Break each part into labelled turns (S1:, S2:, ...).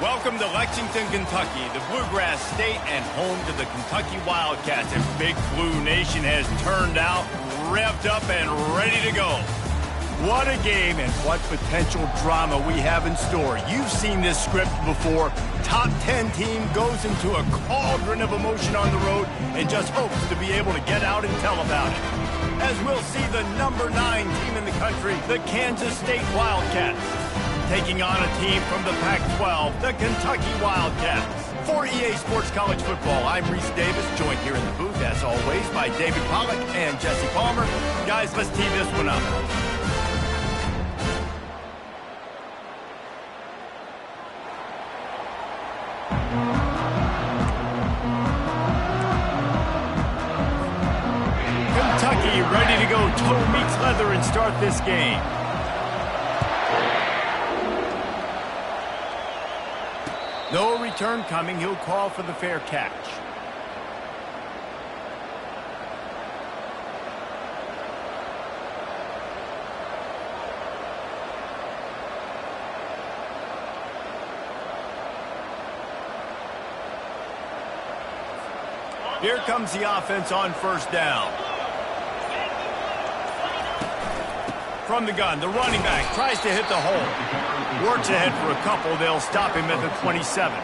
S1: Welcome to Lexington, Kentucky, the Bluegrass State and home to the Kentucky Wildcats. And Big Blue Nation has turned out, revved up, and ready to go. What a game and what potential drama we have in store. You've seen this script before. Top 10 team goes into a cauldron of emotion on the road and just hopes to be able to get out and tell about it. As we'll see the number 9 team in the country, the Kansas State Wildcats, taking on a team from the Pac-12, the Kentucky Wildcats. For EA Sports College Football, I'm Reese Davis, joined here in the booth, as always, by David Pollack and Jesse Palmer. Guys, let's tee this one up. Kentucky ready to go toe meets leather and start this game. No return coming. He'll call for the fair catch. Here comes the offense on first down. From the gun, the running back tries to hit the hole. Works ahead for a couple. They'll stop him at the 27.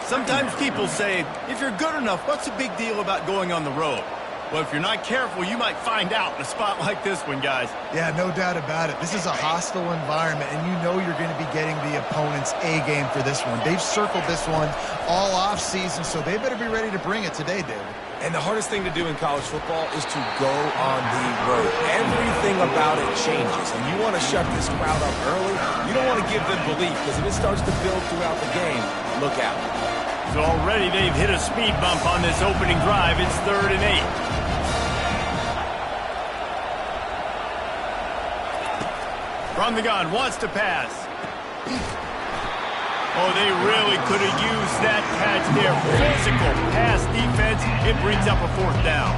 S1: Sometimes people say, if you're good enough, what's the big deal about going on the road? Well, if you're not careful, you might find out in a spot like this one, guys.
S2: Yeah, no doubt about it. This is a hostile environment, and you know you're going to be getting the opponent's A game for this one. They've circled this one all offseason, so they better be ready to bring it today, David.
S3: And the hardest thing to do in college football is to go on the road. Everything about it changes, and you want to shut this crowd up early. You don't want to give them belief, because if it starts to build throughout the game, look out.
S1: So already they've hit a speed bump on this opening drive. It's 3rd and 8. From the gun, wants to pass. Oh, they really could have used that catch there. Physical pass defense. It brings up a 4th down.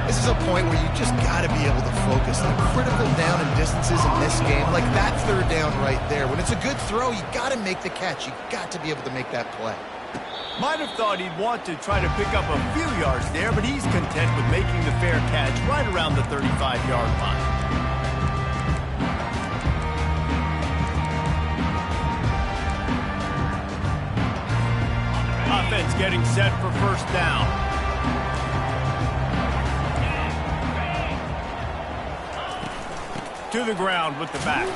S2: This is a point where you just got to be able to focus. The critical down and distances in this game, like that 3rd down right there. When it's a good throw, you got to make the catch. You got to be able to make that play.
S1: Might have thought he'd want to try to pick up a few yards there, but he's content with making the fair catch right around the 35-yard line. Offense getting set for first down. To the ground with the back.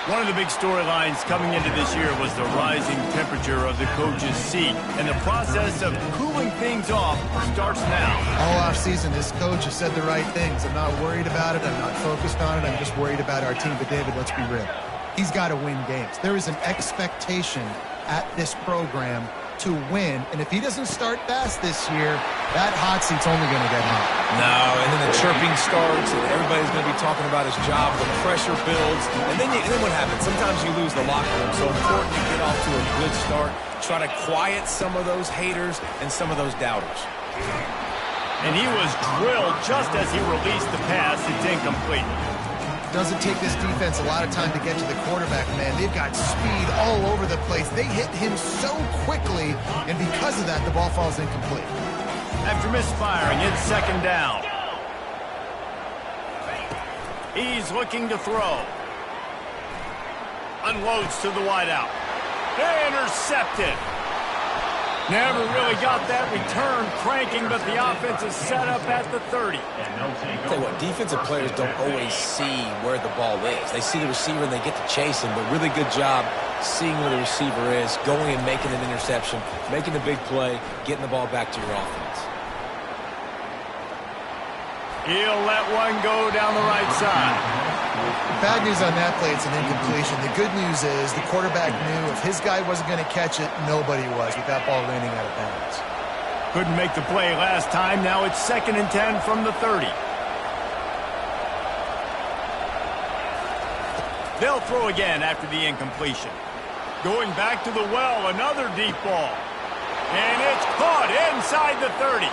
S1: One of the big storylines coming into this year was the rising temperature of the coach's seat, and the process of cooling things off starts now.
S2: All offseason, this coach has said the right things. I'm not worried about it. I'm not focused on it. I'm just worried about our team. But, David, let's be real. He's got to win games. There is an expectation at this program to win, and if he doesn't start fast this year, that hot seat's only going to get hot.
S3: No, and then the chirping starts, and everybody's going to be talking about his job. The pressure builds, and then what happens? Sometimes you lose the locker room, so important to get off to a good start. Try to quiet some of those haters and some of those doubters.
S1: And he was drilled just as he released the pass. It's incomplete.
S2: Doesn't take this defense a lot of time to get to the quarterback, man. They've got speed all over the place. They hit him so quickly, and because of that, the ball falls incomplete.
S1: After misfiring, it's 2nd down. He's looking to throw. Unloads to the wideout. Intercepted. Never really got that return cranking, but the offense is set up at the 30.
S3: Tell you what, defensive players don't always see where the ball is. They see the receiver and they get to chase him, but really good job seeing where the receiver is, going and making an interception, making a big play, getting the ball back to your offense.
S1: He'll let one go down the right side.
S2: Bad news on that play, it's an incompletion. The good news is the quarterback knew if his guy wasn't going to catch it, nobody was with that ball landing out of bounds.
S1: Couldn't make the play last time. Now it's 2nd and 10 from the 30. They'll throw again after the incompletion. Going back to the well, another deep ball. And it's caught inside the 30.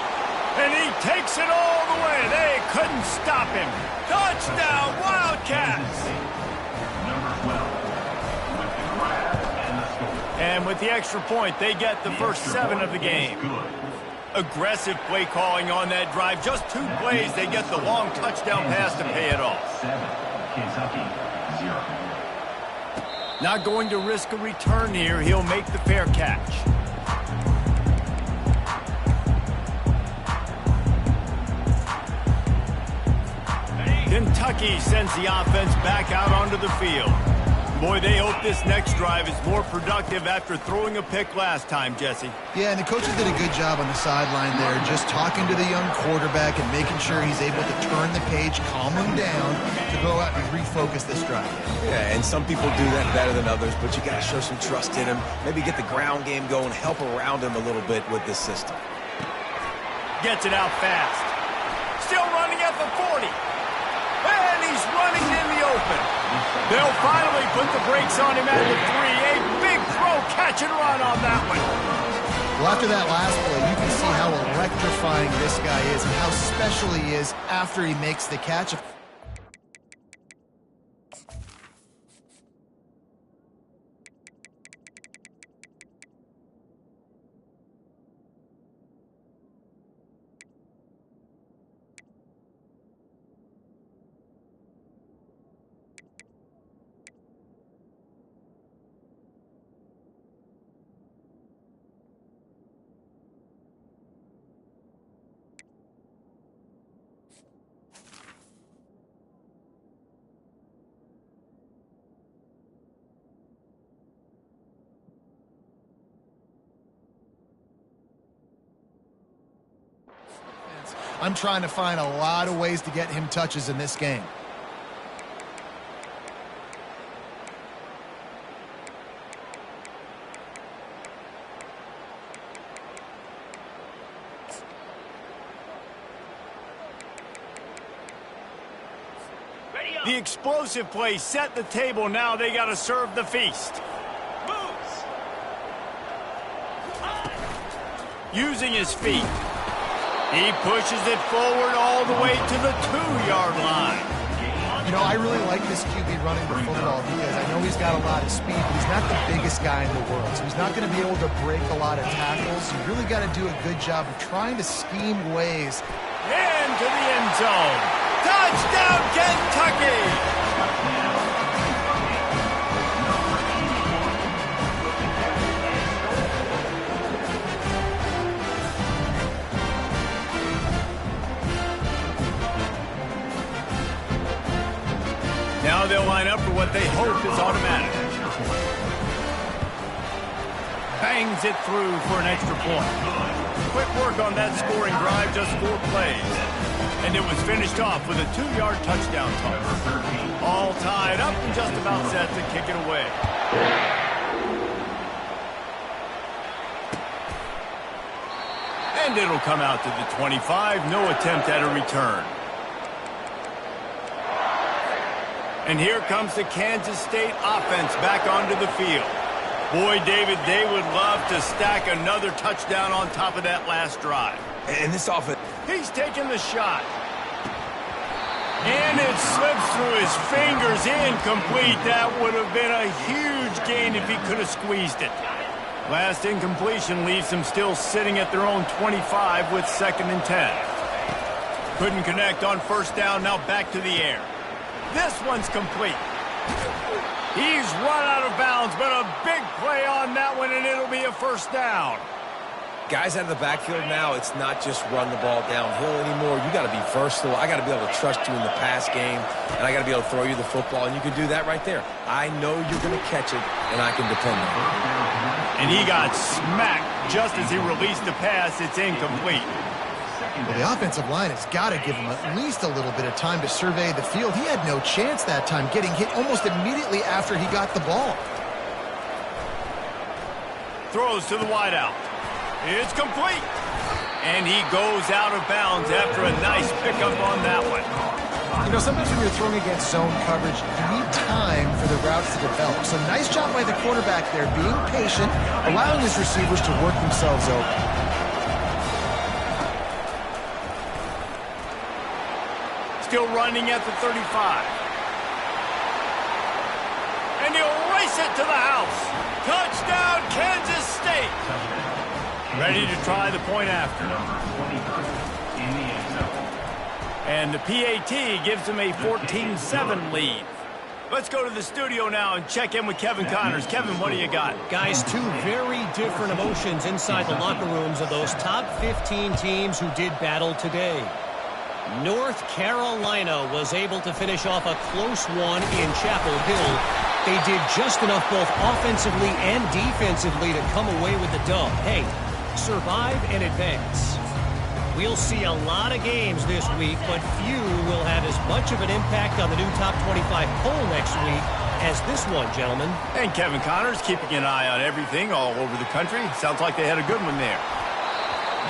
S1: And he takes it all the way. They couldn't stop him. Touchdown, Wildcats! And with the extra point, they get the first 7 of the game. Aggressive play calling on that drive. Just 2 plays, they get the long touchdown pass to pay it off.
S4: 7, Kentucky, 0.
S1: Not going to risk a return here. He'll make the fair catch. Kentucky sends the offense back out onto the field. Boy, they hope this next drive is more productive after throwing a pick last time, Jesse.
S2: Yeah, and the coaches did a good job on the sideline there, just talking to the young quarterback and making sure he's able to turn the page, calm him down, to go out and refocus this drive.
S3: Yeah, and some people do that better than others, but you got to show some trust in him. Maybe get the ground game going, help around him a little bit with this system.
S1: Gets it out fast. Still running at the 40. And he's running in the open. They'll finally put the brakes on him at the 3. A big throw, catch and run on that one.
S2: Well, after that last play, you can see how electrifying this guy is and how special he is after he makes the catch. I'm trying to find a lot of ways to get him touches in this game.
S1: The explosive play set the table. Now they got to serve the feast. Using his feet. He pushes it forward all the way to the 2-yard line.
S2: You know, I really like this QB running the football because I know he's got a lot of speed, but he's not the biggest guy in the world. So he's not going to be able to break a lot of tackles. You really got to do a good job of trying to scheme ways.
S1: Into the end zone. Touchdown, Kentucky! Now they'll line up for what they hope is automatic. Bangs it through for an extra point. Quick work on that scoring drive, just 4 plays. And it was finished off with a 2-yard touchdown toss. All tied up and just about set to kick it away. And it'll come out to the 25. No attempt at a return. And here comes the Kansas State offense back onto the field. Boy, David, they would love to stack another touchdown on top of that last drive.
S3: And this offense...
S1: He's taking the shot. And it slips through his fingers, incomplete. That would have been a huge gain if he could have squeezed it. Last incompletion leaves them still sitting at their own 25 with 2nd and 10. Couldn't connect on first down, now back to the air. This one's complete. He's run out of bounds, but a big play on that one, and it'll be a first down.
S3: Guys out of the backfield now, it's not just run the ball downhill anymore. You got to be versatile. I got to be able to trust you in the pass game, and I got to be able to throw you the football, and you can do that right there. I know you're going to catch it, and I can depend on it.
S1: And he got smacked just as he released the pass. It's incomplete.
S2: Well, the offensive line has got to give him at least a little bit of time to survey the field. He had no chance that time, getting hit almost immediately after he got the ball.
S1: Throws to the wideout. It's complete. And he goes out of bounds after a nice pickup on that one.
S2: You know, sometimes when you're throwing against zone coverage, you need time for the routes to develop. So nice job by the quarterback there, being patient, allowing his receivers to work themselves open.
S1: Still running at the 35. And he'll race it to the house. Touchdown, Kansas State. Ready to try the point after. And the PAT gives them a 14-7 lead. Let's go to the studio now and check in with Kevin Connors. Kevin, what do you got?
S4: Guys, two very different emotions inside the locker rooms of those top 15 teams who did battle today. North Carolina was able to finish off a close one in Chapel Hill. They did just enough both offensively and defensively to come away with the dub. Hey, survive and advance. We'll see a lot of games this week, but few will have as much of an impact on the new top 25 poll next week as this one, gentlemen.
S1: And Kevin Connors keeping an eye on everything all over the country. Sounds like they had a good one there.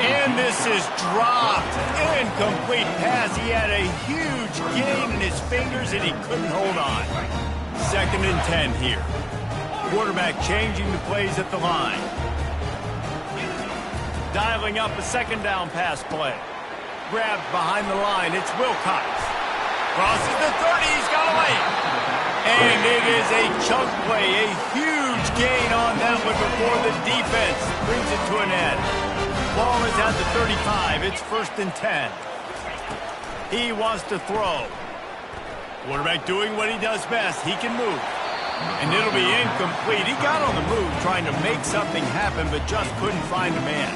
S1: And this is dropped. Incomplete pass. He had a huge gain in his fingers, and he couldn't hold on. 2nd and 10 here. Quarterback changing the plays at the line. Dialing up a 2nd down pass play. Grabbed behind the line. It's Wilcox. Crosses the 30. He's got a lane. And it is a chunk play. A huge gain on that one before the defense brings it to an end. Ball is at the 35. It's 1st and 10. He wants to throw. Quarterback doing what he does best. He can move. And it'll be incomplete. He got on the move trying to make something happen, but just couldn't find a man.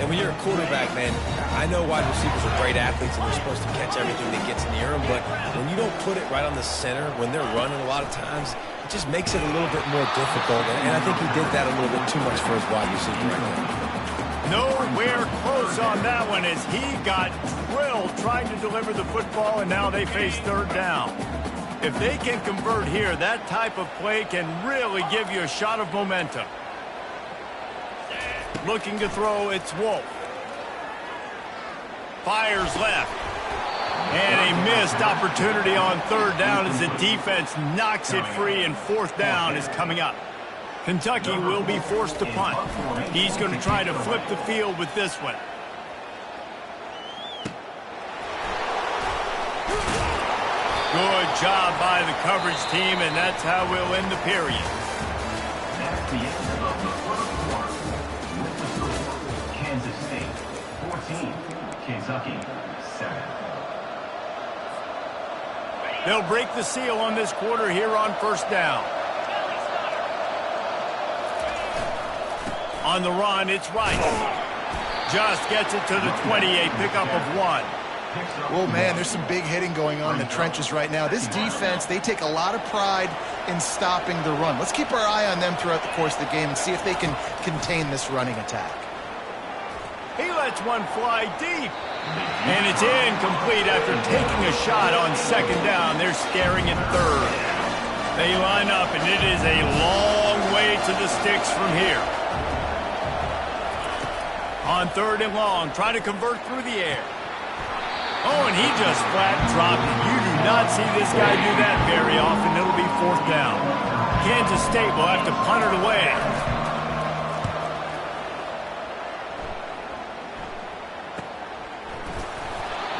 S3: And when you're a quarterback, man, I know wide receivers are great athletes and they're supposed to catch everything that gets near them, but when you don't put it right on the center, when they're running a lot of times, it just makes it a little bit more difficult. And I think he did that a little bit too much for his wide receiver right there.
S1: Nowhere close on that one as he got drilled trying to deliver the football, and now they face 3rd down. If they can convert here, that type of play can really give you a shot of momentum. Looking to throw, it's Wolf. Fires left. And a missed opportunity on 3rd down as the defense knocks it free, and 4th down is coming up. Kentucky will be forced to punt. He's going to try to flip the field with this one. Good job by the coverage team, and that's how we'll end the period.
S5: That's the end of the first quarter. With the score, Kansas State 14, Kentucky 7.
S1: They'll break the seal on this quarter here on 1st down. On the run, it's Rice. Just gets it to the 20, a pickup of 1.
S2: Oh, man, there's some big hitting going on in the trenches right now. This defense, they take a lot of pride in stopping the run. Let's keep our eye on them throughout the course of the game and see if they can contain this running attack.
S1: He lets one fly deep. And it's incomplete after taking a shot on 2nd down. They're staring at 3rd. They line up, and it is a long way to the sticks from here. On 3rd and long, trying to convert through the air. Oh, and he just flat dropped it. You do not see this guy do that very often. It'll be 4th down. Kansas State will have to punt it away.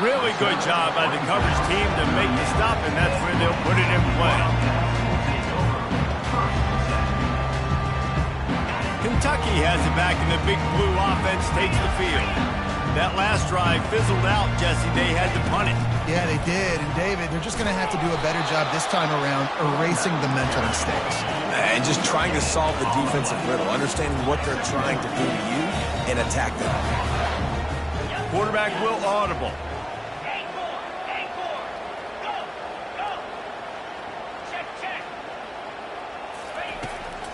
S1: Really good job by the coverage team to make the stop, and that's where they'll put it in play. Kentucky has it back, and the Big Blue offense takes the field. That last drive fizzled out, Jesse. They had to punt it.
S2: Yeah, they did. And, David, they're just going to have to do a better job this time around erasing the mental mistakes.
S3: And just trying to solve the defensive riddle, understanding what they're trying to do to you and attack them.
S1: Quarterback will audible.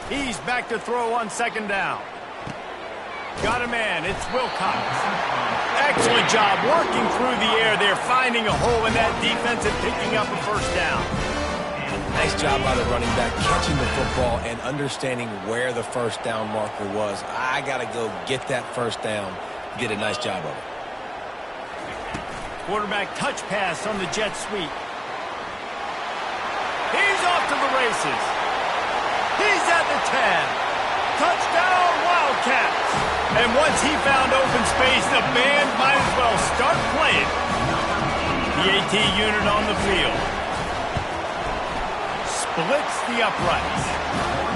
S1: He's back to throw on 2nd down. Got a man. It's Wilcox. Excellent job working through the air. They're finding a hole in that defense and picking up a 1st down.
S3: Nice job by the running back catching the football and understanding where the 1st down marker was. I got to go get that 1st down. Did a nice job of it.
S1: Quarterback touch pass on the jet sweep. He's off to the races. He's at the 10. Touchdown, Wildcats. And once he found open space, the band might as well start playing. The AT unit on the field. Splits the uprights.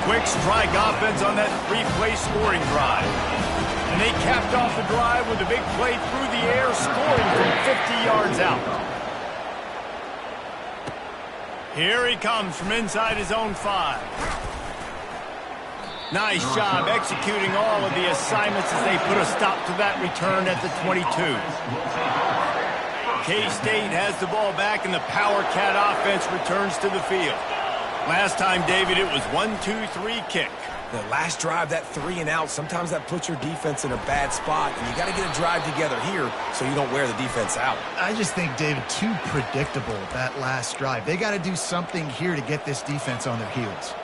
S1: Quick strike offense on that three-play scoring drive. And they capped off the drive with a big play through the air, scoring from 50 yards out. Here he comes from inside his own 5. Nice job executing all of the assignments as they put a stop to that return at the 22. K-State has the ball back, and the Power Cat offense returns to the field. Last time, David, it was 1-2-3 kick.
S3: The last drive, that 3 and out, sometimes that puts your defense in a bad spot, and you got to get a drive together here so you don't wear the defense out.
S2: I just think, David, too predictable, that last drive. They got to do something here to get this defense on their heels.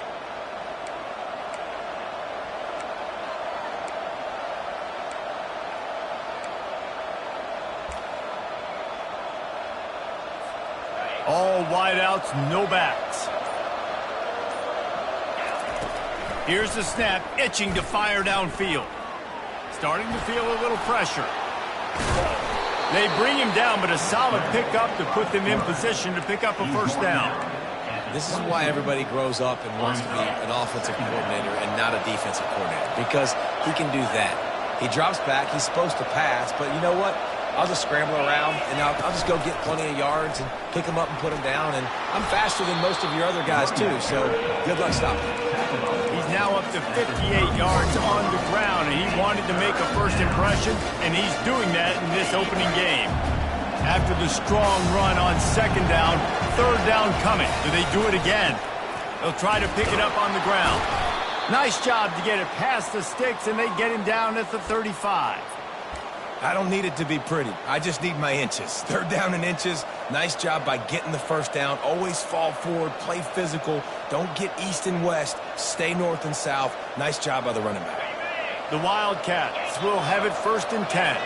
S1: All wideouts, no backs. Here's the snap, itching to fire downfield. Starting to feel a little pressure. They bring him down, but a solid pickup to put them in position to pick up a first down.
S3: This is why everybody grows up and wants to be an offensive coordinator and not a defensive coordinator, because he can do that. He drops back, he's supposed to pass, but you know what? I'll just scramble around, and I'll just go get plenty of yards and pick them up and put them down. And I'm faster than most of your other guys, too, so good luck stopping him.
S1: He's now up to 58 yards on the ground, and he wanted to make a first impression, and he's doing that in this opening game. After the strong run on second down, third down coming. Do they do it again? They'll try to pick it up on the ground. Nice job to get it past the sticks, and they get him down at the 35.
S3: I don't need it to be pretty. I just need my inches. Third down in inches. Nice job by getting the first down. Always fall forward, play physical. Don't get east and west. Stay north and south. Nice job by the running back.
S1: The Wildcats will have it 1st and 10.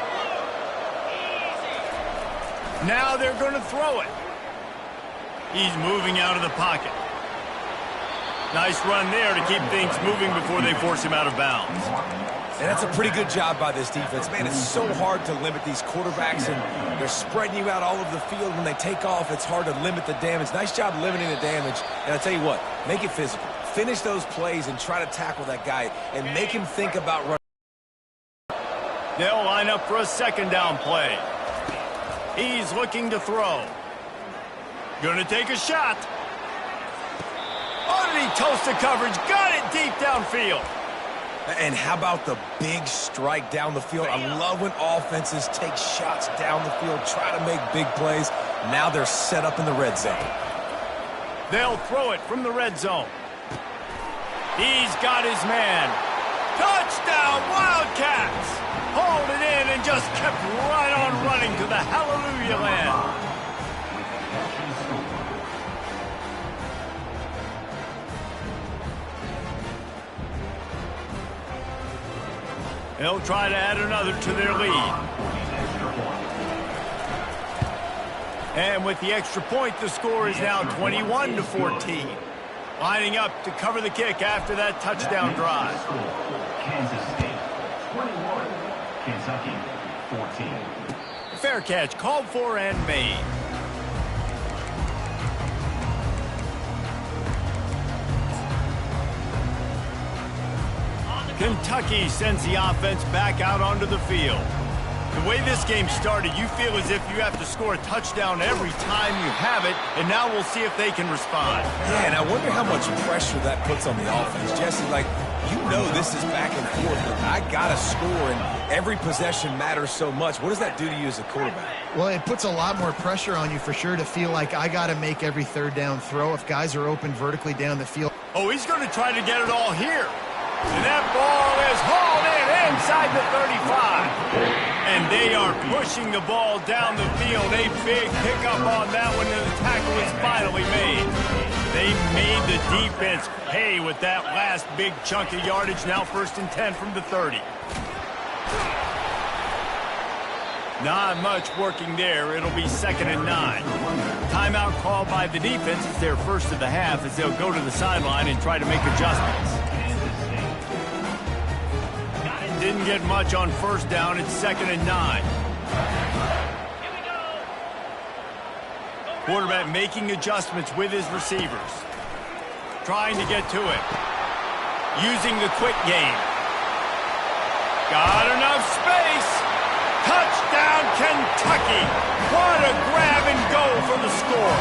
S1: Now they're going to throw it. He's moving out of the pocket. Nice run there to keep things moving before they force him out of bounds.
S3: And that's a pretty good job by this defense. Man, it's so hard to limit these quarterbacks, and they're spreading you out all over the field. When they take off, it's hard to limit the damage. Nice job limiting the damage. And I'll tell you what, make it physical. Finish those plays and try to tackle that guy and make him think about running.
S1: They'll line up for a second down play. He's looking to throw. Gonna take a shot. Oh, did he toast the coverage? Got it deep downfield.
S3: And how about the big strike down the field? I love when offenses take shots down the field, try to make big plays. Now they're set up in the red zone.
S1: They'll throw it from the red zone. He's got his man. Touchdown, Wildcats! Hauled it in and just kept right on running to the hallelujah land. They'll try to add another to their lead. And with the extra point, the score is now 21-14. Lining up to cover the kick after that touchdown drive.
S5: Kansas State 21, Kentucky 14.
S1: Fair catch called for and made. Kentucky sends the offense back out onto the field. The way this game started, you feel as if you have to score a touchdown every time you have it, and now we'll see if they can respond.
S3: Yeah, and I wonder how much pressure that puts on the offense. Jesse, like, you know this is back and forth, but I got to score, and every possession matters so much. What does that do to you as a quarterback?
S2: Well, it puts a lot more pressure on you for sure to feel like I got to make every third down throw if guys are open vertically down the field.
S1: Oh, he's going to try to get it all here. And that ball is hauled in inside the 35. And they are pushing the ball down the field. A big pickup on that one, and the tackle is finally made. They made the defense pay with that last big chunk of yardage. Now 1st and 10 from the 30. Not much working there. It'll be 2nd and 9. Timeout called by the defense. It's their first of the half as they'll go to the sideline and try to make adjustments. Didn't get much on 1st down. It's 2nd and 9. Quarterback making adjustments with his receivers. Trying to get to it. using the quick game. Got enough space. Touchdown, Kentucky. What a grab and go for the score.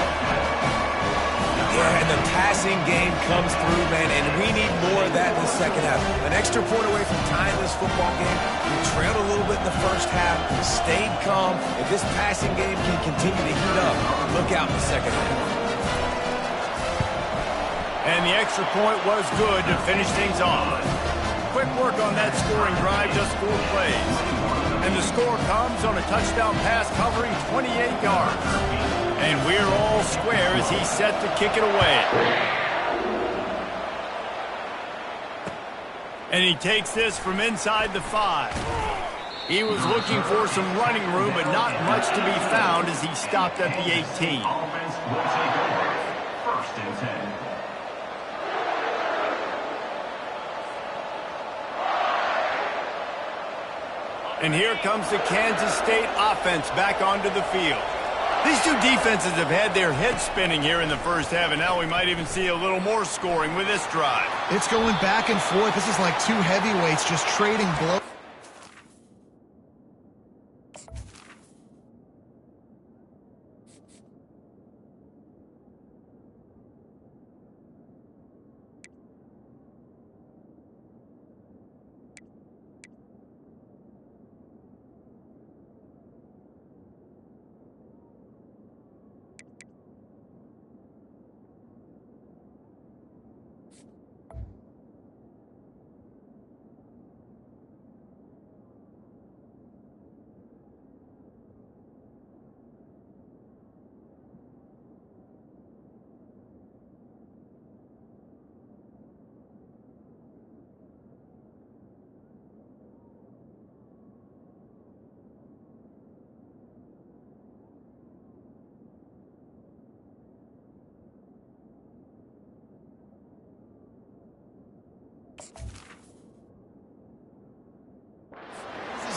S3: Yeah, and the passing game comes through, man, and we need more of that in the second half. An extra point away from tying this football game. We trailed a little bit in the first half, stayed calm. If this passing game can continue to heat up, look out in the second half.
S1: And the extra point was good to finish things off. Quick work on that scoring drive, just 4 plays. And the score comes on a touchdown pass covering 28 yards. And we're all square as he's set to kick it away. And he takes this from inside the 5. He was looking for some running room, but not much to be found as he stopped at the 18.
S5: Offense will take over. 1st and 10.
S1: And here comes the Kansas State offense back onto the field. These two defenses have had their heads spinning here in the first half, and now we might even see a little more scoring with this drive.
S2: It's going back and forth. This is like two heavyweights just trading blows.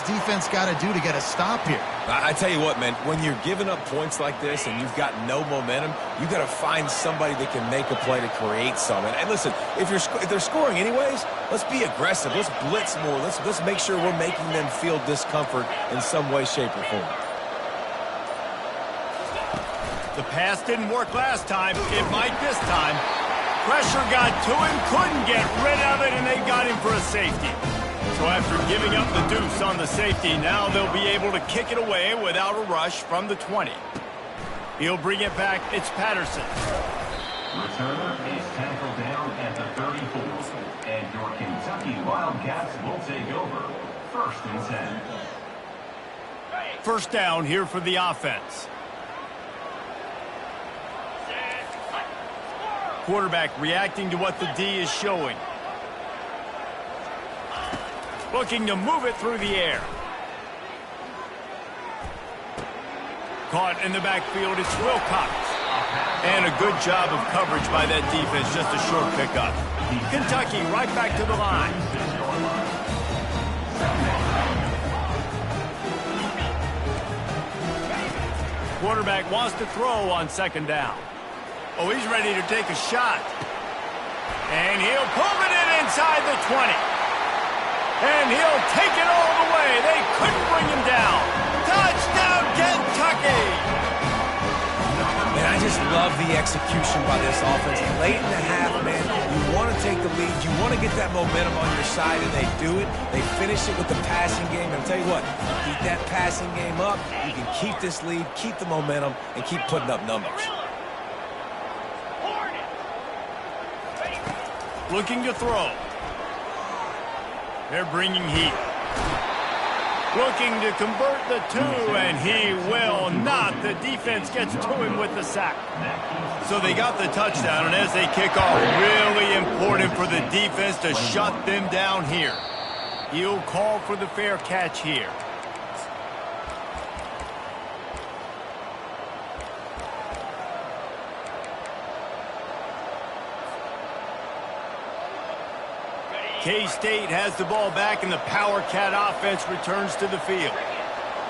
S2: Defense got to do to get a stop here.
S3: I tell you what, man, when you're giving up points like this and you've got no momentum, you got to find somebody that can make a play to create some. And listen, if they're scoring anyways, let's be aggressive. Let's blitz more. Let's make sure we're making them feel discomfort in some way, shape, or form.
S1: The pass didn't work last time. It might this time. Pressure got to him, couldn't get rid of it, and they got him for a safety. So after giving up the deuce on the safety, now they'll be able to kick it away without a rush from the 20. He'll bring it back. It's Patterson.
S5: Returner is tackled down at the 34. And your Kentucky Wildcats will take over. 1st and 10.
S1: First down here for the offense. Quarterback reacting to what the D is showing. Looking to move it through the air. Caught in the backfield, it's Wilcox. And a good job of coverage by that defense, just a short pickup. Kentucky right back to the line. Quarterback wants to throw on 2nd down. Oh, he's ready to take a shot. And he'll pull it in inside the 20. And he'll take it all the way. They couldn't bring him down. Touchdown, Kentucky!
S3: Man, I just love the execution by this offense. Late in the half, man, you want to take the lead. You want to get that momentum on your side, and they do it. They finish it with the passing game. And I'll tell you what, keep that passing game up. You can keep this lead, keep the momentum, and keep putting up numbers.
S1: Looking to throw. They're bringing heat. Looking to convert the 2, and he will not. The defense gets to him with the sack. So they got the touchdown, and as they kick off, really important for the defense to shut them down here. He'll call for the fair catch here. K-State has the ball back, and the Power Cat offense returns to the field.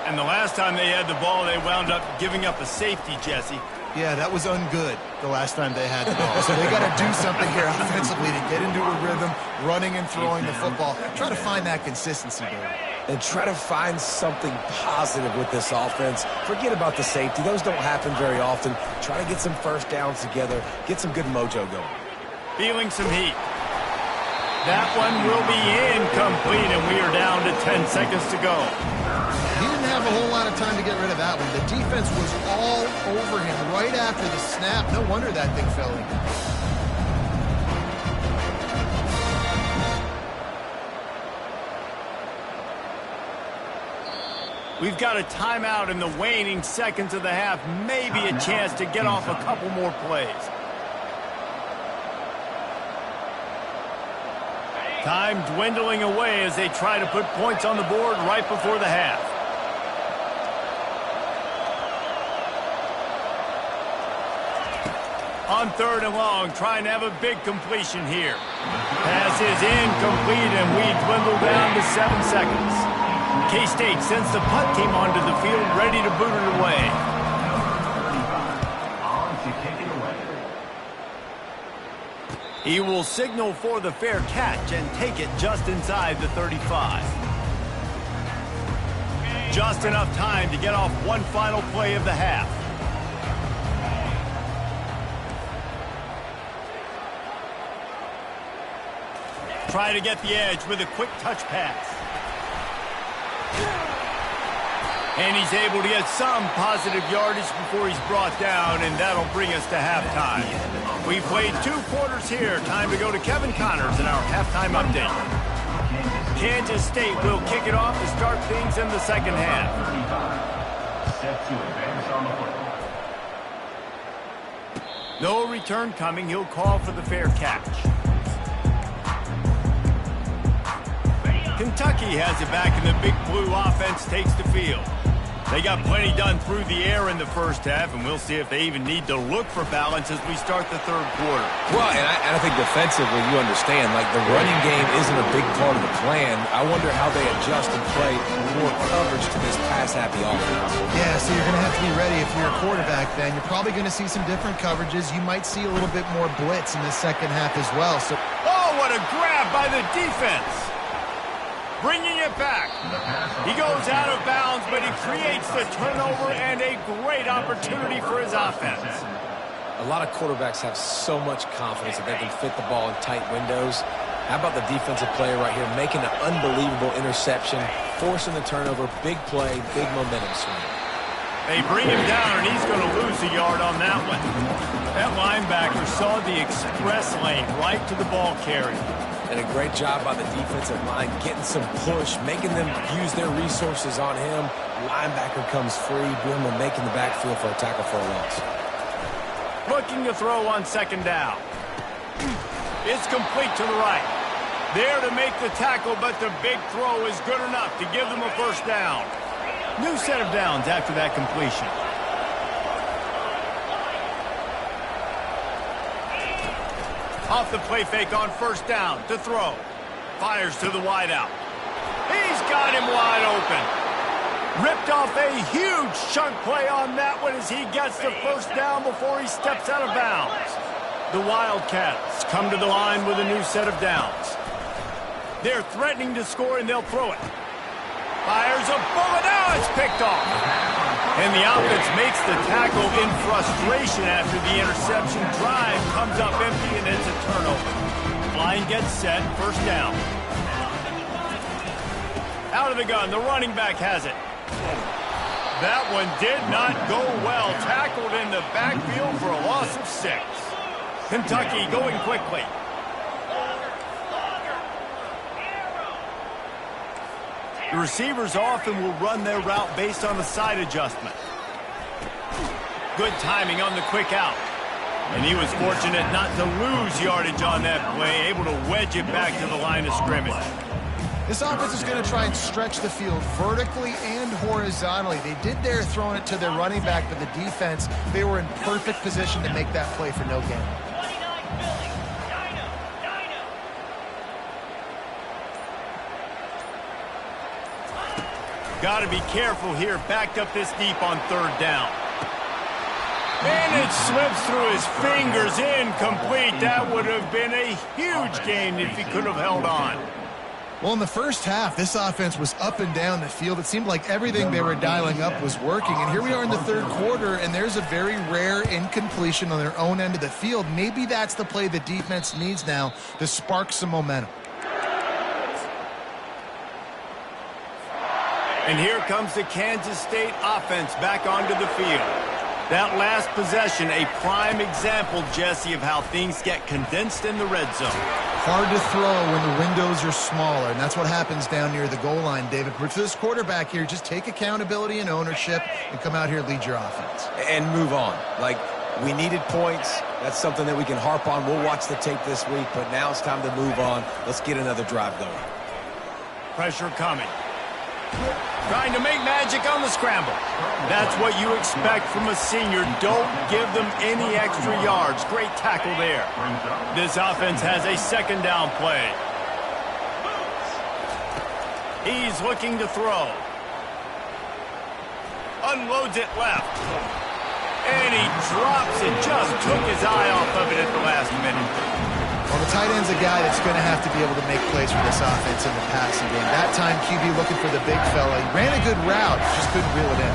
S1: And the last time they had the ball, they wound up giving up a safety, Jesse.
S2: Yeah, that was ungood the last time they had the ball. So they got to do something here offensively to get into a rhythm, running and throwing the football. Try to find that consistency, David.
S3: And try to find something positive with this offense. Forget about the safety. Those don't happen very often. Try to get some first downs together. Get some good mojo going.
S1: Feeling some heat. That one will be incomplete, and we are down to 10 seconds to go.
S2: He didn't have a whole lot of time to get rid of that one. The defense was all over him right after the snap. No wonder that thing fell in.
S1: We've got a timeout in the waning seconds of the half. Maybe a chance to get off a couple more plays. Time dwindling away as they try to put points on the board right before the half. On 3rd and long, trying to have a big completion here. Pass is incomplete, and we dwindle down to 7 seconds. K-State, since the punt came onto the field, ready to boot it away.
S5: On to kick it away.
S1: He will signal for the fair catch and take it just inside the 35. Just enough time to get off one final play of the half. Try to get the edge with a quick touch pass. And he's able to get some positive yardage before he's brought down, and that'll bring us to halftime. We've played 2 quarters here. Time to go to Kevin Connors in our halftime update. Kansas State will kick it off to start things in the second half.
S5: Set to advance on the football.
S1: No return coming. He'll call for the fair catch. Kentucky has it back, and the Big Blue offense takes the field. They got plenty done through the air in the first half, and we'll see if they even need to look for balance as we start the 3rd quarter.
S3: Well, and I think defensively, you understand, like the running game isn't a big part of the plan. I wonder how they adjust and play more coverage to this pass-happy offense.
S2: Yeah, so you're going to have to be ready if you're a quarterback then. You're probably going to see some different coverages. You might see a little bit more blitz in the second half as well. So,
S1: oh, what a grab by the defense. Bringing it back. He goes out of bounds, but he creates the turnover and a great opportunity for his offense.
S3: A lot of quarterbacks have so much confidence that they can fit the ball in tight windows. How about the defensive player right here making an unbelievable interception, forcing the turnover, big play, big momentum swing.
S1: They bring him down, and he's going to lose a yard on that one. That linebacker saw the express lane right to the ball carrier.
S3: And a great job by the defensive line, getting some push, making them use their resources on him. Linebacker comes free, boom, and making the backfield for a tackle for a loss.
S1: Looking to throw on 2nd down. It's complete to the right. There to make the tackle, but the big throw is good enough to give them a first down. New set of downs after that completion. Off the play fake on 1st down to throw. Fires to the wideout. He's got him wide open. Ripped off a huge chunk play on that one as he gets the first down before he steps out of bounds. The Wildcats come to the line with a new set of downs. They're threatening to score, and they'll throw it. Fires a bullet. Now it's picked off. And the offense makes the tackle in frustration after the interception. Drive comes up empty, and it's a turnover. Line gets set, 1st down. Out of the gun, the running back has it. That one did not go well. Tackled in the backfield for a loss of 6. Kentucky going quickly. The receivers often will run their route based on the side adjustment. Good timing on the quick out. And he was fortunate not to lose yardage on that play, able to wedge it back to the line of scrimmage.
S2: this offense is going to try and stretch the field vertically and horizontally. They did there throwing it to their running back, but the defense, they were in perfect position to make that play for no gain. Got to be careful here, backed up this deep on 3rd down. And
S1: It slips through his fingers, incomplete. That would have been a huge gain if he could have held on.
S2: Well, in the first half, this offense was up and down the field. It seemed like everything they were dialing up was working. And here we are in the third quarter, and there's a very rare incompletion on their own end of the field. Maybe that's the play the defense needs now to spark some momentum.
S1: And here comes the Kansas State offense back onto the field. That last possession, a prime example, Jesse, of how things get condensed in the red zone.
S2: Hard to throw when the windows are smaller, and that's what happens down near the goal line, David. But for this quarterback here, just take accountability and ownership and come out here and lead your offense.
S3: And move on. Like, we needed points. That's something that we can harp on. We'll watch the tape this week, but now it's time to move on. Let's get another drive going.
S1: Pressure coming. Trying to make magic on the scramble. That's what you expect from a senior. Don't give them any extra yards. Great tackle there. This offense has a second down play. He's looking to throw. Unloads it left. And he drops it. Just took his eye off of it at the last minute.
S2: Well, the tight end's a guy that's going to have to be able to make plays for this offense in the passing game. That time, QB looking for the big fella. He ran a good route, just couldn't reel it in.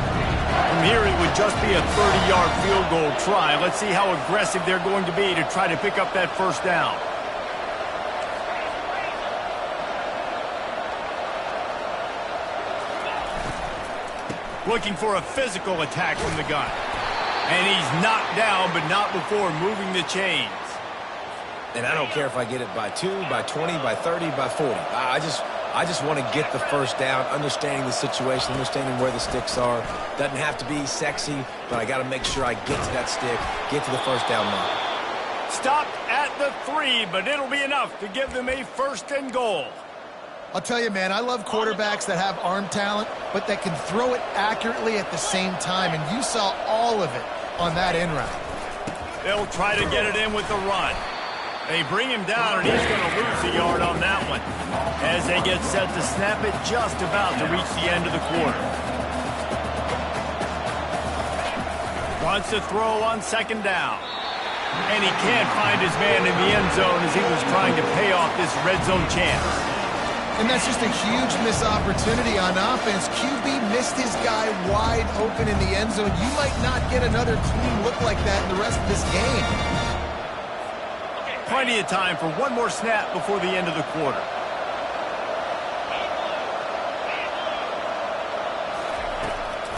S1: From here, it would just be a 30-yard field goal try. Let's see how aggressive they're going to be to try to pick up that first down. Looking for a physical attack from the gun. And he's knocked down, but not before moving the chains.
S3: And I don't care if I get it by 2, by 20, by 30, by 40. I just want to get the first down, understanding the situation, understanding where the sticks are. Doesn't have to be sexy, but I got to make sure I get to that stick, get to the first down line.
S1: Stopped at the 3, but it'll be enough to give them a first and goal.
S2: I'll tell you, man, I love quarterbacks that have arm talent, but that can throw it accurately at the same time, and you saw all of it on that in route.
S1: They'll try to get it in with the run. They bring him down, and he's going to lose a yard on that one. As they get set to snap it, just about to reach the end of the quarter. Wants to throw on second down. And he can't find his man in the end zone as he was trying to pay off this red zone chance.
S2: And that's just a huge missed opportunity on offense. QB missed his guy wide open in the end zone. You might not get another clean look like that in the rest of this game.
S1: Plenty of time for one more snap before the end of the quarter.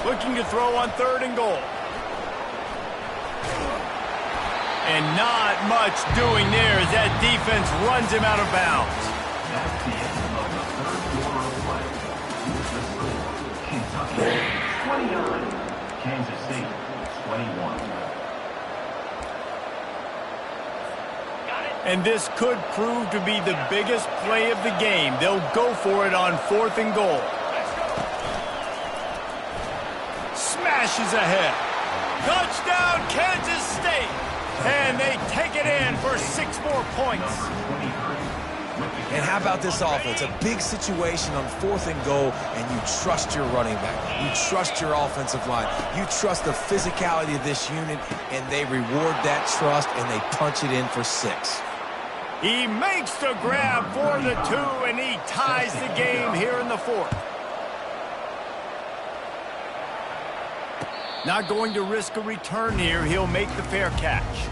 S1: Looking to throw on third and goal. And not much doing there as that defense runs him out of bounds.
S5: That's the end of the third quarter of play. With the score, Kentucky 29, Kansas State 21.
S1: And this could prove to be the biggest play of the game. They'll go for it on fourth and goal. Smashes ahead. Touchdown, Kansas State. And they take it in for 6 more points.
S3: And how about this offense? A big situation on fourth and goal, and you trust your running back. You trust your offensive line. You trust the physicality of this unit, and they reward that trust, and they punch it in for 6.
S1: He makes the grab for the 2, and he ties the game here in the 4th. Not going to risk a return here. He'll make the fair catch.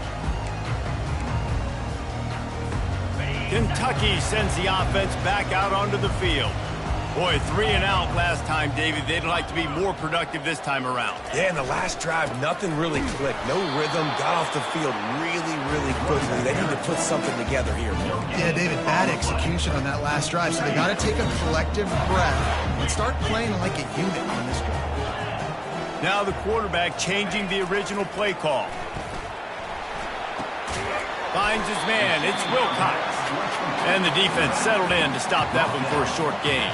S1: Kentucky sends the offense back out onto the field. Boy, 3 and out last time, David. They'd like to be more productive this time around.
S3: Yeah, in the last drive, nothing really clicked. No rhythm, got off the field really, really quickly. They need to put something together here.
S2: Yeah, David, bad execution on that last drive. So they got to take a collective breath and start playing like a unit on this drive.
S1: Now the quarterback changing the original play call. Finds his man. It's Wilcox. And the defense settled in to stop that one for a short gain.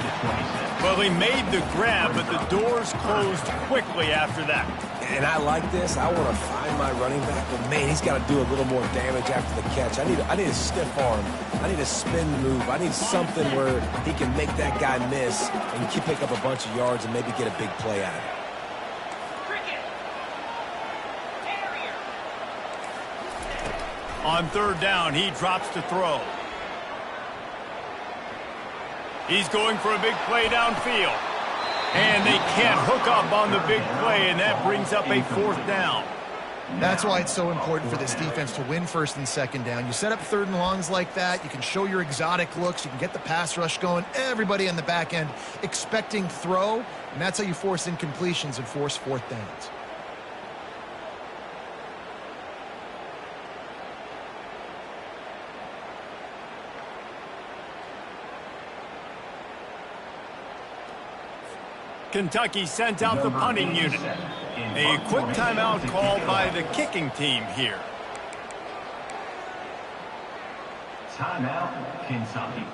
S1: Well, he made the grab, but the doors closed quickly after that.
S3: And I like this. I want to find my running back, but man, he's got to do a little more damage after the catch. I need a stiff arm. I need a spin move. I need something where he can make that guy miss and he can pick up a bunch of yards and maybe get a big play out of it.
S1: On third down, he drops to throw. He's going for a big play downfield. And they can't hook up on the big play, and that brings up a fourth down.
S2: That's why it's so important for this defense to win first and second down. You set up third and longs like that. You can show your exotic looks. You can get the pass rush going. Everybody on the back end expecting throw, and that's how you force incompletions and force fourth downs.
S1: Kentucky sent out the punting unit. A quick timeout called by the kicking team here.
S5: Timeout, Kentucky.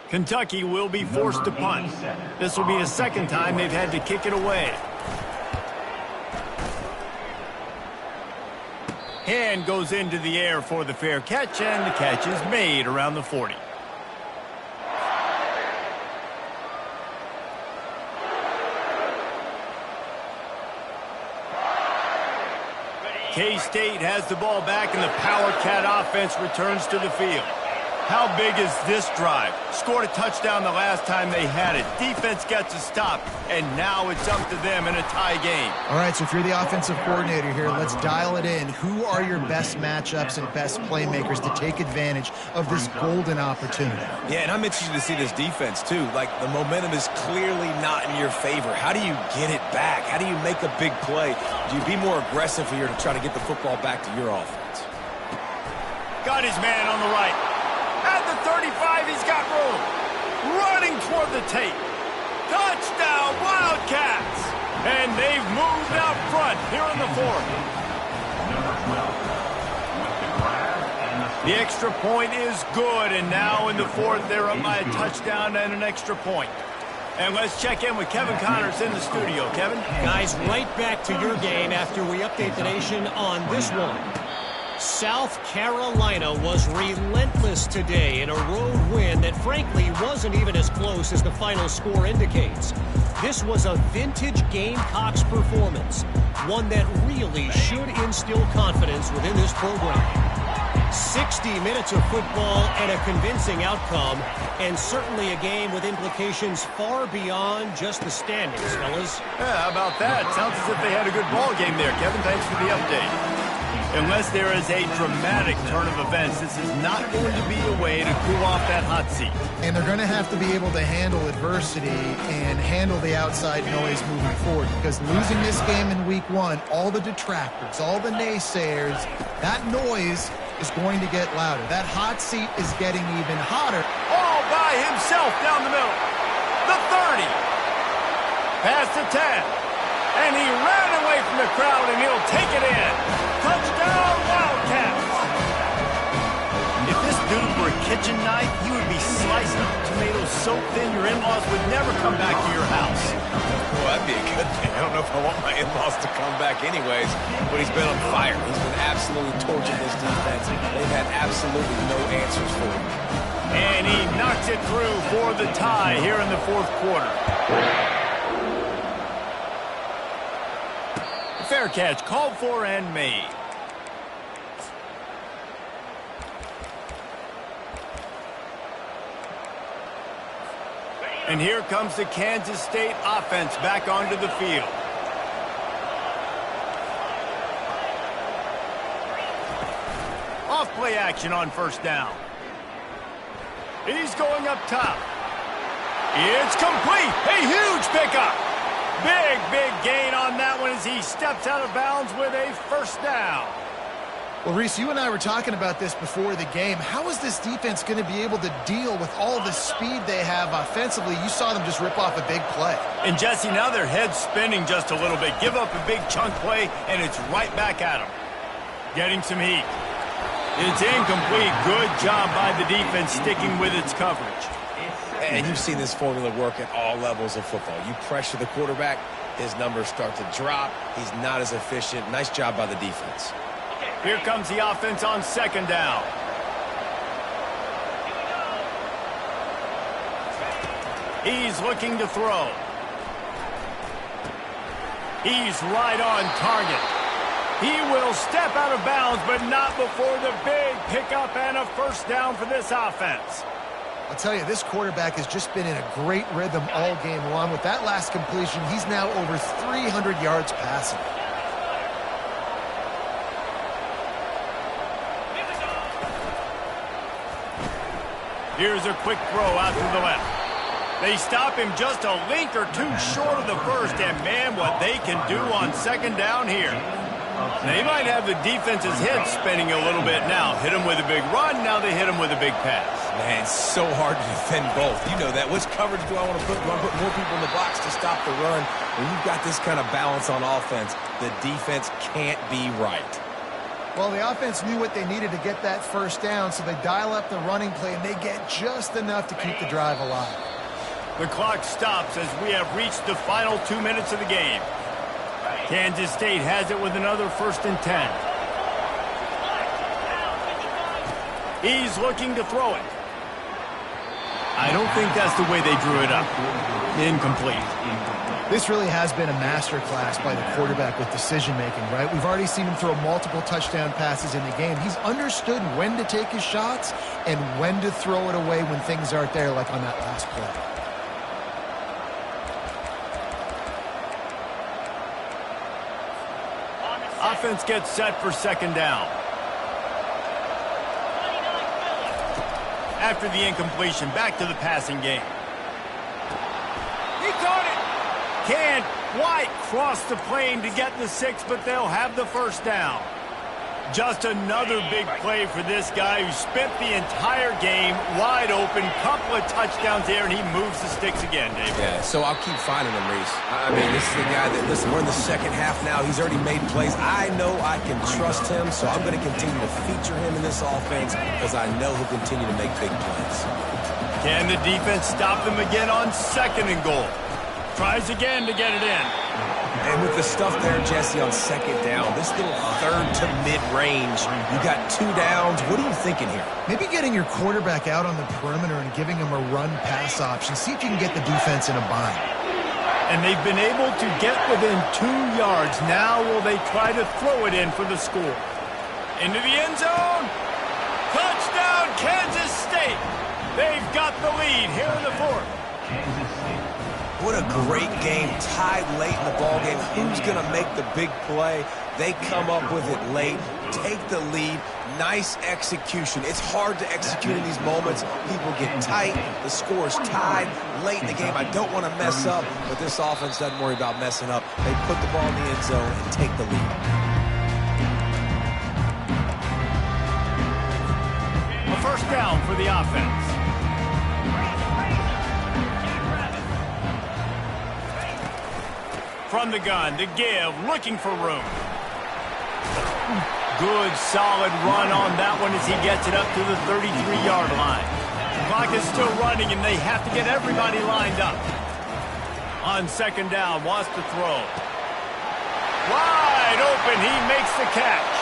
S1: Kentucky will be forced to punt. This will be the second time they've had to kick it away. Hand goes into the air for the fair catch, and the catch is made around the 40. K-State has the ball back, and the Power Cat offense returns to the field. How big is this drive? Scored a touchdown the last time they had it. Defense gets a stop, and now it's up to them in a tie game.
S2: All right, so if you're the offensive coordinator here, let's dial it in. Who are your best matchups and best playmakers to take advantage of this golden opportunity?
S3: Yeah, and I'm interested to see this defense, too. Like, the momentum is clearly not in your favor. How do you get it back? How do you make a big play? Do you be more aggressive here to try to get the football back to your offense?
S1: Got his man on the right. At the 35, he's got room. Running toward the tape. Touchdown, Wildcats! And they've moved out front here in the fourth.
S5: Number 12, with the grab and the...
S1: The extra point is good, and now in the fourth, they're up by a touchdown and an extra point. And let's check in with Kevin Connors in the studio. Kevin?
S4: Guys, right back to your game after we update the nation on this one. South Carolina was relentless today in a road win that frankly wasn't even as close as the final score indicates. This was a vintage Gamecocks performance, one that really should instill confidence within this program. 60 minutes of football and a convincing outcome, and certainly a game with implications far beyond just the standings, fellas.
S1: Yeah, how about that? Sounds as if they had a good ball game there, Kevin. Thanks for the update. Unless there is a dramatic turn of events, this is not going to be a way to cool off that hot seat.
S2: And they're going to have to be able to handle adversity and handle the outside noise moving forward, because losing this game in week one, all the detractors, all the naysayers, that noise is going to get louder. That hot seat is getting even hotter.
S1: All by himself down the middle. The 30. Past the 10. And he ran away from the crowd, and he'll take it in. Touchdown, Wildcats! If this dude were a kitchen knife, he would be slicing up tomatoes so thin your in-laws would never come back to your house.
S3: Well, that'd be a good thing. I don't know if I want my in-laws to come back anyways, but he's been on fire. He's been absolutely torching this defense. They've had absolutely no answers for him.
S1: And he knocks it through for the tie here in the fourth quarter. Fair catch called for and made. And here comes the Kansas State offense back onto the field. Off play action on first down. He's going up top. It's complete. A huge pickup. Big gain on that one as he steps out of bounds with a first down.
S2: Well, Reese, you and I were talking about this before the game. How is this defense going to be able to deal with all the speed they have offensively? You saw them just rip off a big play.
S1: And, Jesse, now their head's spinning just a little bit. Give up a big chunk play, and it's right back at them. Getting some heat. It's incomplete. Good job by the defense sticking with its coverage.
S3: And you've seen this formula work at all levels of football. You pressure the quarterback, his numbers start to drop. He's not as efficient. Nice job by the defense.
S1: Here comes the offense on second down. He's looking to throw. He's right on target. He will step out of bounds, but not before the big pickup and a first down for this offense.
S2: I'll tell you, this quarterback has just been in a great rhythm all game long. With that last completion, he's now over 300 yards passing.
S1: Here's a quick throw out to the left. They stop him just a link or two short of the first, and man, what they can do on second down here. They might have the defense's head spinning a little bit now. Hit him with a big run, now they hit him with a big pass.
S3: Man, it's so hard to defend both. You know that. Which coverage do I want to put? Do I want to put more people in the box to stop the run? When you've got this kind of balance on offense, the defense can't be right.
S2: Well, the offense knew what they needed to get that first down, so they dial up the running play, and they get just enough to keep the drive alive.
S1: The clock stops as we have reached the final 2 minutes of the game. Kansas State has it with another 1st and 10. He's looking to throw it. I don't think that's the way they drew it up. Incomplete.
S2: This really has been a masterclass by the quarterback with decision-making, right? We've already seen him throw multiple touchdown passes in the game. He's understood when to take his shots and when to throw it away when things aren't there, like on that last play.
S1: Offense gets set for second down. After the incompletion, back to the passing game. He caught it! Can't quite cross the plane to get the 6, but they'll have the first down. Just another big play for this guy who spent the entire game wide open, couple of touchdowns there, and he moves the sticks again, David.
S3: Yeah, so I'll keep finding him, Reese. I mean, this is the guy that, listen, we're in the second half now. He's already made plays. I know I can trust him, so I'm going to continue to feature him in this offense because I know he'll continue to make big plays.
S1: Can the defense stop them again on second and goal? Tries again to get it in.
S3: And with the stuff there, Jesse, on second down, this little third to mid-range, you got 2 downs. What are you thinking here?
S2: Maybe getting your quarterback out on the perimeter and giving him a run-pass option. See if you can get the defense in a bind.
S1: And they've been able to get within 2 yards. Now will they try to throw it in for the score? Into the end zone. Touchdown, Kansas State. They've got the lead here in the 4th.
S5: Kansas State.
S3: What a great game, tied late in the ballgame. Who's going to make the big play? They come up with it late, take the lead. Nice execution. It's hard to execute in these moments. People get tight. The score is tied late in the game. I don't want to mess up, but this offense doesn't worry about messing up. They put the ball in the end zone and take the lead.
S1: A first down for the offense. From the gun to give, looking for room. Good, solid run on that one as he gets it up to the 33-yard line. The clock is still running, and they have to get everybody lined up. On second down, wants to throw. Wide open, he makes the catch.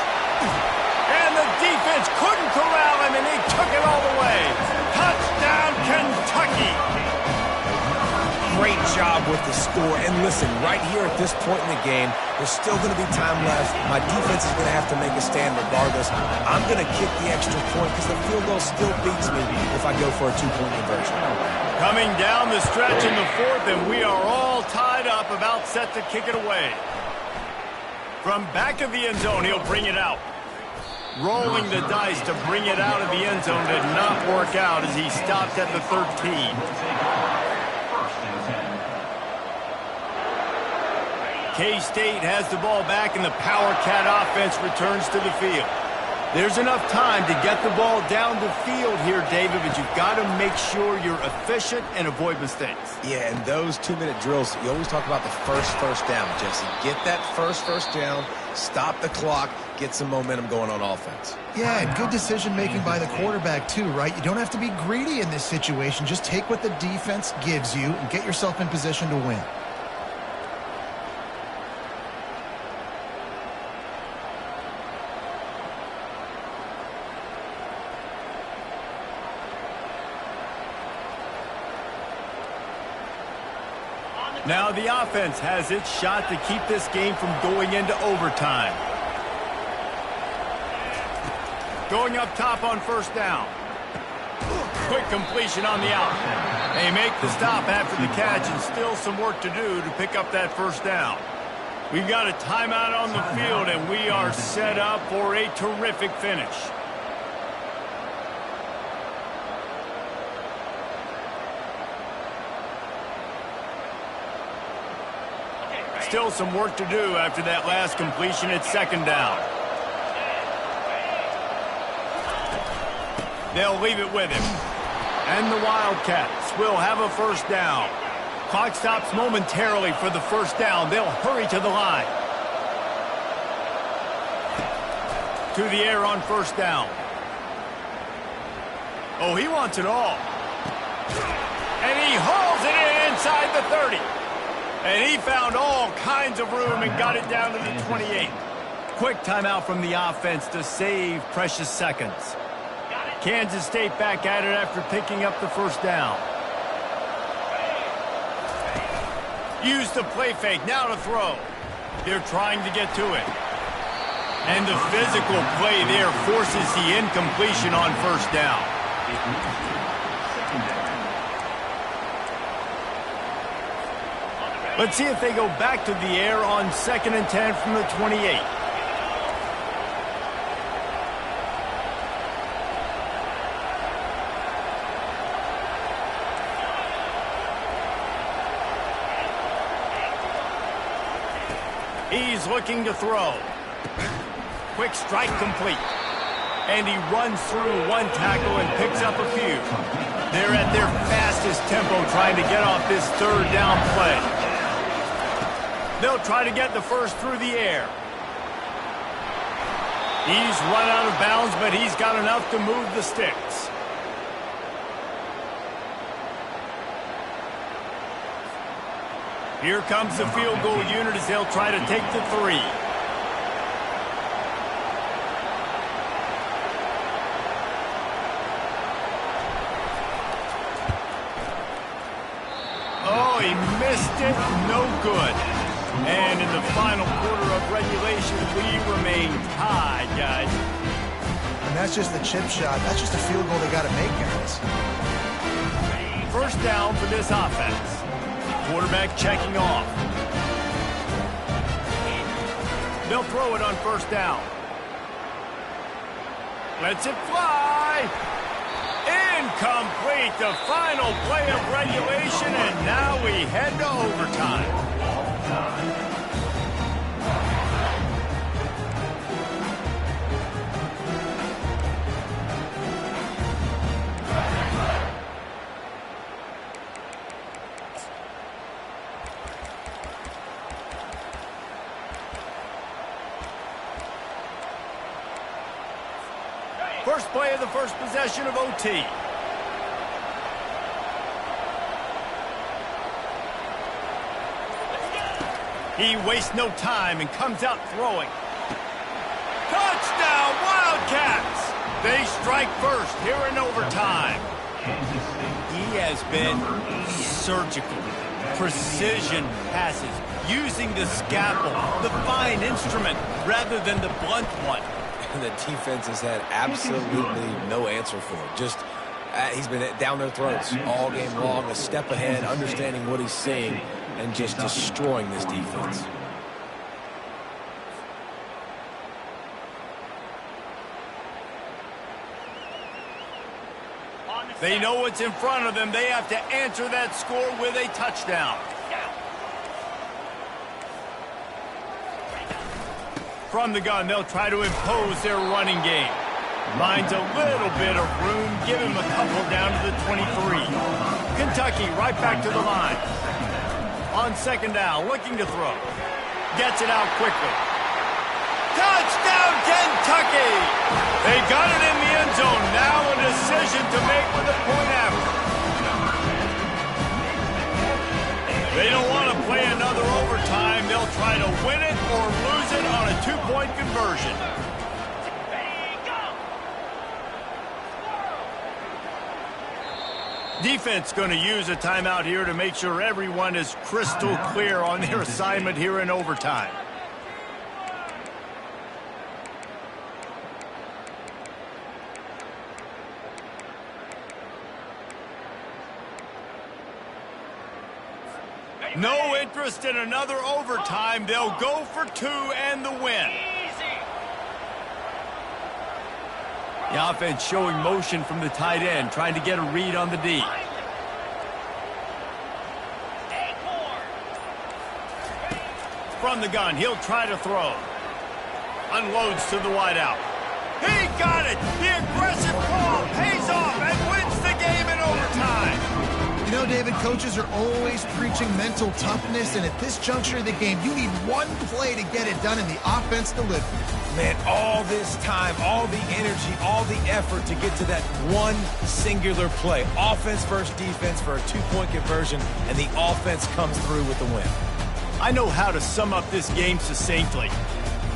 S1: And the defense couldn't corral him, and he took it all the way. Touchdown, Kentucky!
S3: Great job with the score. And listen, right here at this point in the game, there's still going to be time left. My defense is going to have to make a stand regardless. I'm going to kick the extra point because the field goal still beats me if I go for a 2-point conversion.
S1: Coming down the stretch in the 4th, and we are all tied up, about set to kick it away. From back of the end zone, he'll bring it out. Rolling the dice to bring it out of the end zone did not work out as he stopped at the 13. K-State has the ball back, and the Power Cat offense returns to the field. There's enough time to get the ball down the field here, David, but you've got to make sure you're efficient and avoid mistakes.
S3: Yeah, and those 2-minute drills, you always talk about the first down, Jesse. Get that first down, stop the clock, get some momentum going on offense.
S2: Yeah, and good decision-making by the quarterback, too, right? You don't have to be greedy in this situation. Just take what the defense gives you and get yourself in position to win.
S1: Now the offense has its shot to keep this game from going into overtime. Going up top on first down. Quick completion on the out. They make the stop after the catch, and still some work to do to pick up that first down. We've got a timeout on the field, and we are set up for a terrific finish. Still some work to do after that last completion at second down. They'll leave it with him. And the Wildcats will have a first down. Clock stops momentarily for the first down. They'll hurry to the line. To the air on first down. Oh, he wants it all. And he hauls it in inside the 30. And he found all kinds of room and got it down to the 28. Quick timeout from the offense to save precious seconds. Kansas State back at it after picking up the first down. Use the play fake, now to throw. They're trying to get to it. And the physical play there forces the incompletion on first down. Let's see if they go back to the air on 2nd and 10 from the 28. He's looking to throw. Quick strike complete. And he runs through one tackle and picks up a few. They're at their fastest tempo trying to get off this third down play. They'll try to get the first through the air. He's run out of bounds, but he's got enough to move the sticks. Here comes the field goal unit as they'll try to take the 3. Oh, he missed it. No good. And in the final quarter of regulation, we remain tied, guys.
S2: And that's just the chip shot. That's just a field goal they got to make, guys.
S1: First down for this offense. Quarterback checking off. They'll throw it on first down. Lets it fly. Incomplete. The final play of regulation, and now we head to overtime. First play of the first possession of OT. He wastes no time and comes out throwing. Touchdown, Wildcats! They strike first here in overtime. He has been surgical. Precision passes, using the scalpel, the fine instrument, rather than the blunt one.
S3: And the defense has had absolutely no answer for it. Just, he's been down their throats all game long, a step ahead, understanding what he's seeing, and just destroying this defense.
S1: They know what's in front of them. They have to answer that score with a touchdown. From the gun, they'll try to impose their running game. Finds a little bit of room. Give him a couple down to the 23. Kentucky right back to the line. On second down, looking to throw. Gets it out quickly. Touchdown, Kentucky! They got it in the end zone. Now a decision to make with a point after. They don't want to play another overtime. They'll try to win it or lose it on a two-point conversion. Defense going to use a timeout here to make sure everyone is crystal clear on their assignment here in overtime. No interest in another overtime. They'll go for 2 and the win. The offense showing motion from the tight end, trying to get a read on the D. From the gun, he'll try to throw. Unloads to the wideout. He got it! The aggressive call pays off and wins the game in overtime.
S2: You know, David, coaches are always preaching mental toughness, and at this juncture of the game, you need one play to get it done, and the offense delivered.
S3: Man, all this time, all the energy, all the effort to get to that one singular play. Offense versus defense for a 2-point conversion, and the offense comes through with the win.
S1: I know how to sum up this game succinctly.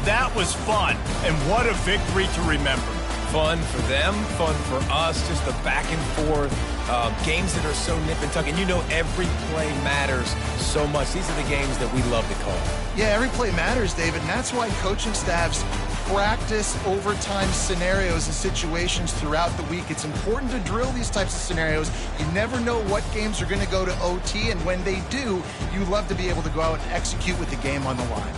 S1: That was fun, and what a victory to remember.
S3: Fun for them, fun for us, just the back and forth, games that are so nip and tuck. And you know every play matters so much. These are the games that we love to call.
S2: Yeah, every play matters, David, and that's why coaching staffs practice overtime scenarios and situations throughout the week. It's important to drill these types of scenarios. You never know what games are going to go to OT, and when they do, you love to be able to go out and execute with the game on the line.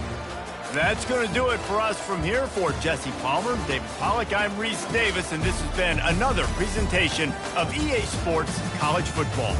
S1: That's going to do it for us from here. For Jesse Palmer, David Pollack, I'm Reese Davis, and this has been another presentation of EA Sports College Football.